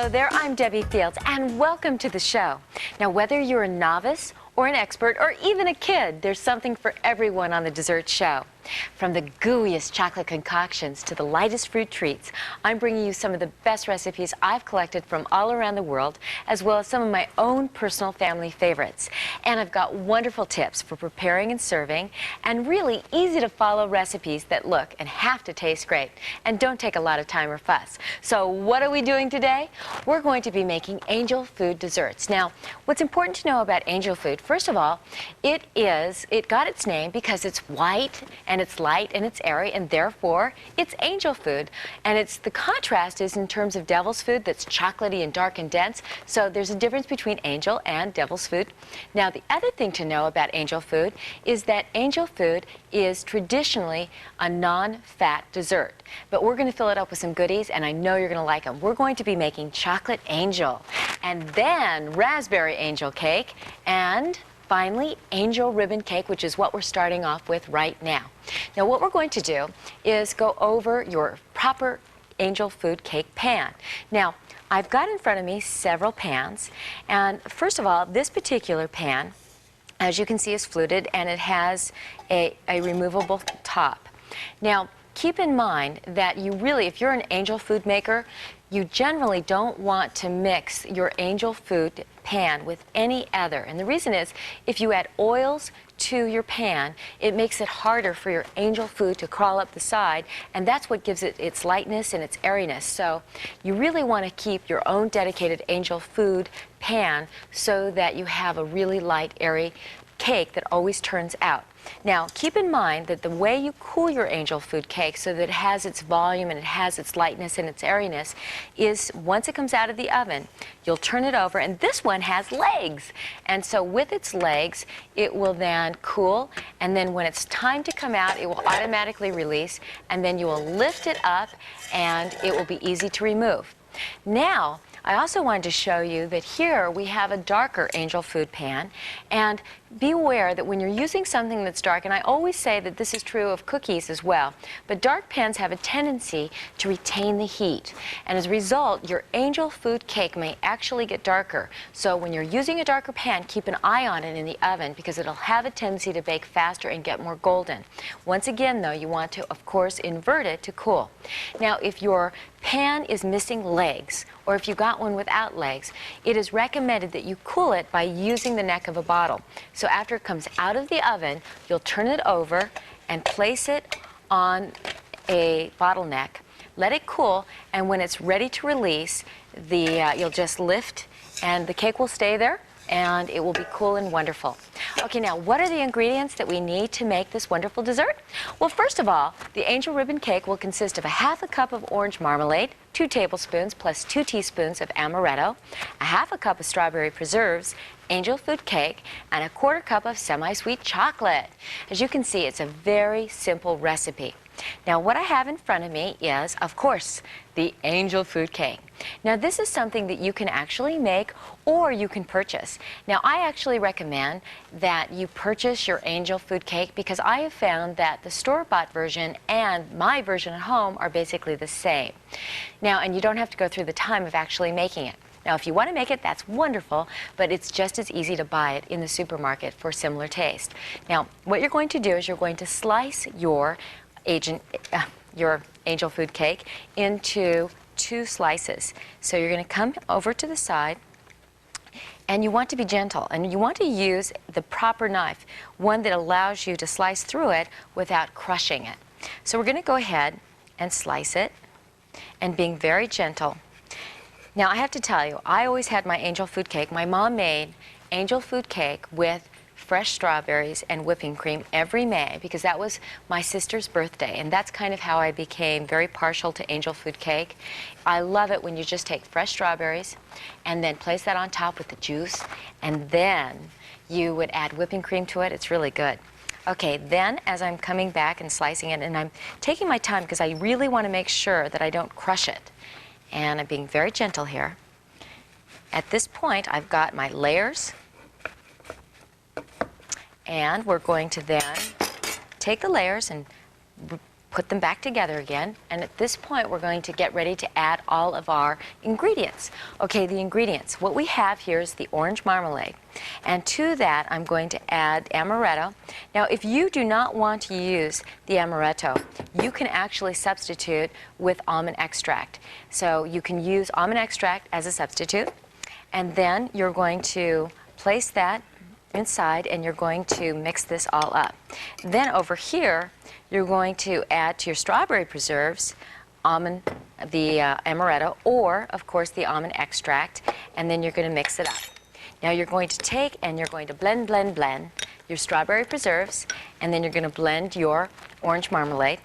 Hello there, I'm Debbie Fields, and welcome to the show. Now, whether you're a novice or an expert or even a kid, there's something for everyone on the dessert show. From the gooeyest chocolate concoctions to the lightest fruit treats, I'm bringing you some of the best recipes I've collected from all around the world, as well as some of my own personal family favorites. And I've got wonderful tips for preparing and serving, and really easy to follow recipes that look and have to taste great and don't take a lot of time or fuss. So what are we doing today? We're going to be making angel food desserts. Now, what's important to know about angel food, first of all, it got its name because it's white and it's light and it's airy, and therefore it's angel food. And the contrast is in terms of devil's food that's chocolatey and dark and dense. So there's a difference between angel and devil's food. Now, the other thing to know about angel food is that angel food is traditionally a non-fat dessert. But we're going to fill it up with some goodies, and I know you're going to like them. We're going to be making chocolate angel, and then raspberry angel cake, and finally, angel ribbon cake, which is what we're starting off with right now. Now, what we're going to do is go over your proper angel food cake pan. Now, I've got in front of me several pans, and first of all, this particular pan, as you can see, is fluted, and it has a removable top. Now, keep in mind that if you're an angel food maker, you generally don't want to mix your angel food pan with any other. And the reason is, if you add oils to your pan, it makes it harder for your angel food to crawl up the side, and that's what gives it its lightness and its airiness. So you really want to keep your own dedicated angel food pan so that you have a really light, airy cake that always turns out. Now, keep in mind that the way you cool your angel food cake so that it has its volume and it has its lightness and its airiness is once it comes out of the oven, you'll turn it over, and this one has legs. And so with its legs, it will then cool, and then when it's time to come out, it will automatically release, and then you will lift it up, and it will be easy to remove. Now, I also wanted to show you that here we have a darker angel food pan, and be aware that when you're using something that's dark, and I always say that this is true of cookies as well, but dark pans have a tendency to retain the heat, and as a result, your angel food cake may actually get darker. So when you're using a darker pan, keep an eye on it in the oven because it'll have a tendency to bake faster and get more golden. Once again, though, you want to, of course, invert it to cool. Now, if your pan is missing legs, or if you got one without legs, it is recommended that you cool it by using the neck of a bottle. So after it comes out of the oven, you'll turn it over and place it on a bottle neck. Let it cool, and when it's ready to release, you'll just lift, and the cake will stay there, and it will be cool and wonderful. Okay, now what are the ingredients that we need to make this wonderful dessert? Well, first of all, the angel ribbon cake will consist of ½ cup of orange marmalade, 2 tablespoons plus 2 teaspoons of amaretto, ½ cup of strawberry preserves, angel food cake, and ¼ cup of semi-sweet chocolate. As you can see, it's a very simple recipe. Now, what I have in front of me is, of course, the angel food cake. Now, this is something that you can actually make or you can purchase. Now, I actually recommend that you purchase your angel food cake because I have found that the store-bought version and my version at home are basically the same. Now, and you don't have to go through the time of actually making it. Now, if you want to make it, that's wonderful, but it's just as easy to buy it in the supermarket for similar taste. Now, what you're going to do is you're going to slice your angel food cake into 2 slices. So you're going to come over to the side, and you want to be gentle, and you want to use the proper knife, one that allows you to slice through it without crushing it. So we're going to go ahead and slice it, and being very gentle. Now, I have to tell you, I always had my angel food cake. My mom made angel food cake with fresh strawberries and whipping cream every May because that was my sister's birthday, and that's kind of how I became very partial to angel food cake. I love it when you just take fresh strawberries and then place that on top with the juice, and then you would add whipping cream to it. It's really good. Okay, then as I'm coming back and slicing it, and I'm taking my time because I really want to make sure that I don't crush it, and I'm being very gentle here. At this point, I've got my layers. And we're going to then take the layers and put them back together again, and at this point we're going to get ready to add all of our ingredients. Okay, the ingredients. What we have here is the orange marmalade, and to that I'm going to add amaretto. Now if you do not want to use the amaretto, you can actually substitute with almond extract. So you can use almond extract as a substitute, and then you're going to place that inside and you're going to mix this all up. Then over here you're going to add to your strawberry preserves the amaretto, or of course the almond extract, and then you're going to mix it up. Now you're going to take and you're going to blend your strawberry preserves, and then you're going to blend your orange marmalade.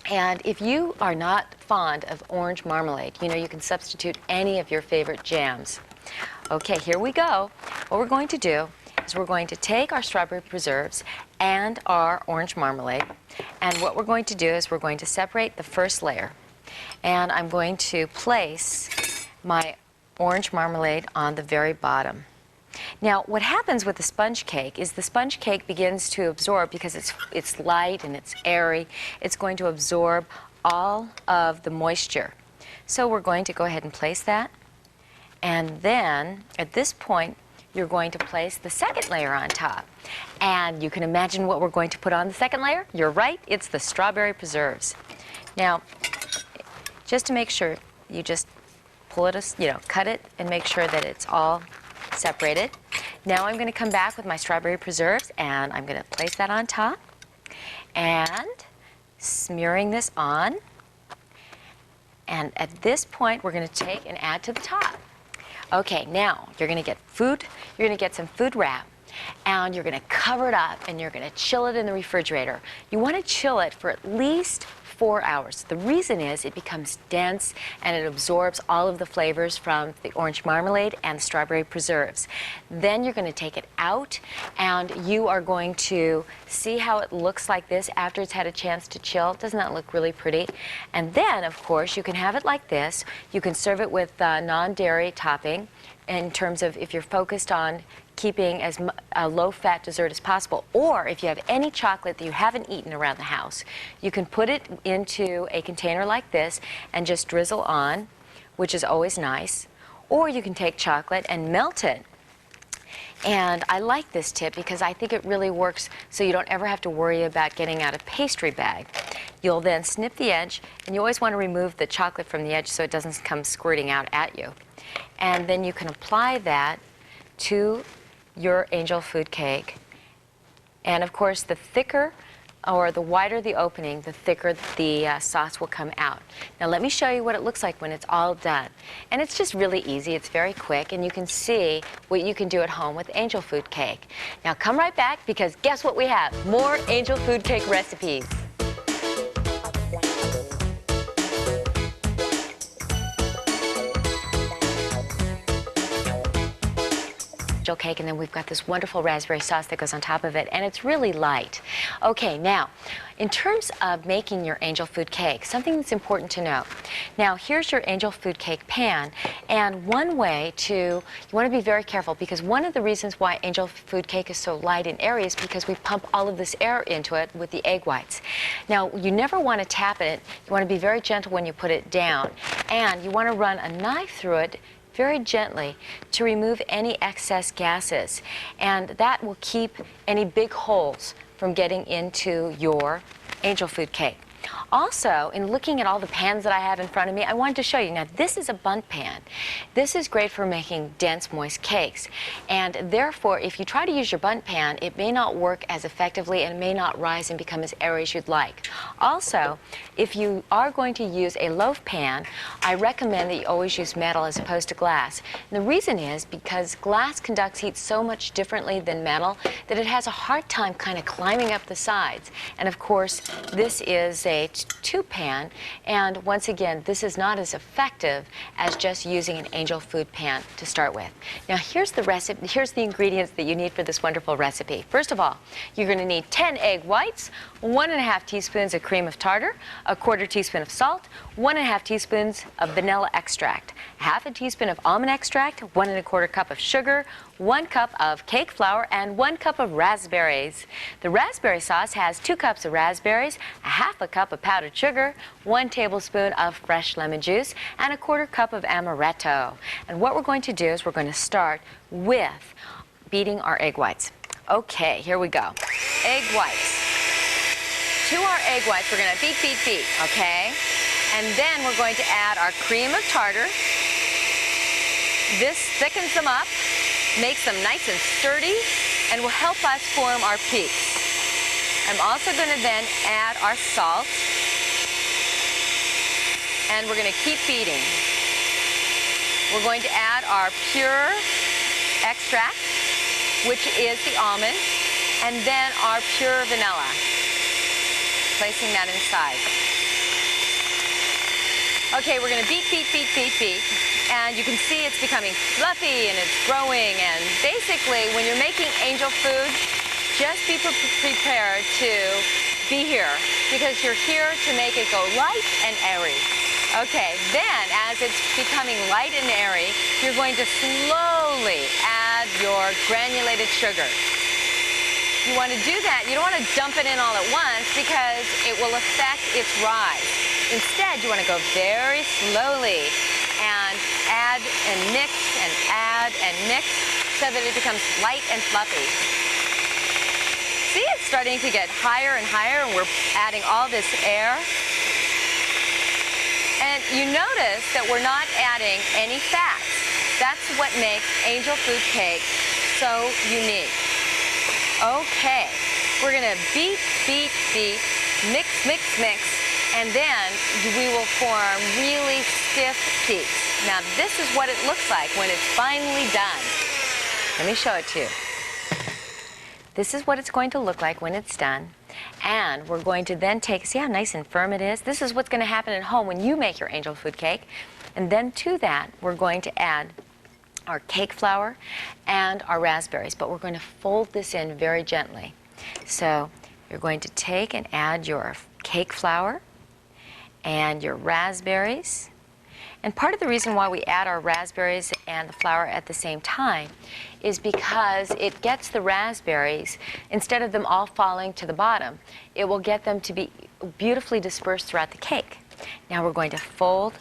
And if you are not fond of orange marmalade, you know, you can substitute any of your favorite jams. Okay, here we go. What we're going to do is we're going to take our strawberry preserves and our orange marmalade, and what we're going to do is we're going to separate the first layer, and I'm going to place my orange marmalade on the very bottom. Now what happens with the sponge cake is the sponge cake begins to absorb, because it's light and it's airy, it's going to absorb all of the moisture. So we're going to go ahead and place that, and then at this point you're going to place the second layer on top. And you can imagine what we're going to put on the second layer. You're right, it's the strawberry preserves. Now, just to make sure, you just pull it, cut it and make sure that it's all separated. Now I'm going to come back with my strawberry preserves and I'm going to place that on top and smearing this on. And at this point, we're going to take and add to the top. Okay, now you're going to get some food wrap, and you're going to cover it up and you're going to chill it in the refrigerator. You want to chill it for at least 4 hours. The reason is it becomes dense and it absorbs all of the flavors from the orange marmalade and the strawberry preserves. Then you're going to take it out and you are going to see how it looks like this after it's had a chance to chill. Doesn't that look really pretty? And then, of course, you can have it like this. You can serve it with non-dairy topping, in terms of if you're focused on keeping as a low-fat dessert as possible. Or if you have any chocolate that you haven't eaten around the house, you can put it into a container like this and just drizzle on, which is always nice. Or you can take chocolate and melt it. And I like this tip because I think it really works so you don't ever have to worry about getting out a pastry bag. You'll then snip the edge, and you always want to remove the chocolate from the edge so it doesn't come squirting out at you. And then you can apply that to your angel food cake. And of course, the thicker or the wider the opening, the thicker the sauce will come out. Now let me show you what it looks like when it's all done. And it's just really easy, it's very quick, and you can see what you can do at home with angel food cake. Now come right back, because guess what we have? More angel food cake recipes. Cake, and then we've got this wonderful raspberry sauce that goes on top of it, and it's really light. Okay, now in terms of making your angel food cake, something that's important to know. Now here's your angel food cake pan, and one way you want to be very careful, because one of the reasons why angel food cake is so light and airy is because we pump all of this air into it with the egg whites. Now you never want to tap it. You want to be very gentle when you put it down, and you want to run a knife through it very gently to remove any excess gases, and that will keep any big holes from getting into your angel food cake. Also, in looking at all the pans that I have in front of me, I wanted to show you. Now, this is a bundt pan. This is great for making dense, moist cakes. And therefore, if you try to use your bundt pan, it may not work as effectively and may not rise and become as airy as you'd like. Also, if you are going to use a loaf pan, I recommend that you always use metal as opposed to glass. And the reason is because glass conducts heat so much differently than metal that it has a hard time kind of climbing up the sides. And of course, this is a two pan, and once again, this is not as effective as just using an angel food pan to start with. Now here's the recipe, here's the ingredients that you need for this wonderful recipe. First of all, you're going to need 10 egg whites, 1½ teaspoons of cream of tartar, 1/4 teaspoon of salt, 1½ teaspoons of vanilla extract, 1/2 teaspoon of almond extract, 1¼ cup of sugar, 1 cup of cake flour, and 1 cup of raspberries. The raspberry sauce has 2 cups of raspberries, a half a cup of powdered sugar, 1 tablespoon of fresh lemon juice, and a 1/4 cup of amaretto. And what we're going to do is we're going to start with beating our egg whites. Okay, here we go. Egg whites. To our egg whites, we're going to beat, beat, beat, okay? And then we're going to add our cream of tartar. This thickens them up, makes them nice and sturdy, and will help us form our peaks. I'm also going to then add our salt, and we're going to keep beating. We're going to add our pure extract, which is the almond, and then our pure vanilla, placing that inside. Okay, we're going to beat, beat, beat, beat, beat, and you can see it's becoming fluffy and it's growing, and basically when you're making angel food, just be prepared to be here, because you're here to make it go light and airy. Okay, then as it's becoming light and airy, you're going to slowly add your granulated sugar. You want to do that, you don't want to dump it in all at once because it will affect its rise. Instead, you want to go very slowly and add and mix so that it becomes light and fluffy. See, it's starting to get higher and higher, and we're adding all this air. And you notice that we're not adding any fats. That's what makes angel food cake so unique. Okay, we're going to beat, beat, beat, mix, mix, mix, and then we will form really stiff peaks. Now this is what it looks like when it's finally done. Let me show it to you. This is what it's going to look like when it's done. And we're going to then take, see how nice and firm it is? This is what's going to happen at home when you make your angel food cake. And then to that, we're going to add our cake flour and our raspberries, but we're going to fold this in very gently. So you're going to take and add your cake flour and your raspberries. And part of the reason why we add our raspberries and the flour at the same time is because it gets the raspberries, instead of them all falling to the bottom, it will get them to be beautifully dispersed throughout the cake. Now we're going to fold.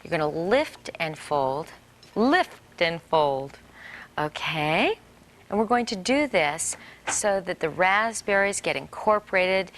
You're going to lift and fold, lift and fold. Okay? And we're going to do this so that the raspberries get incorporated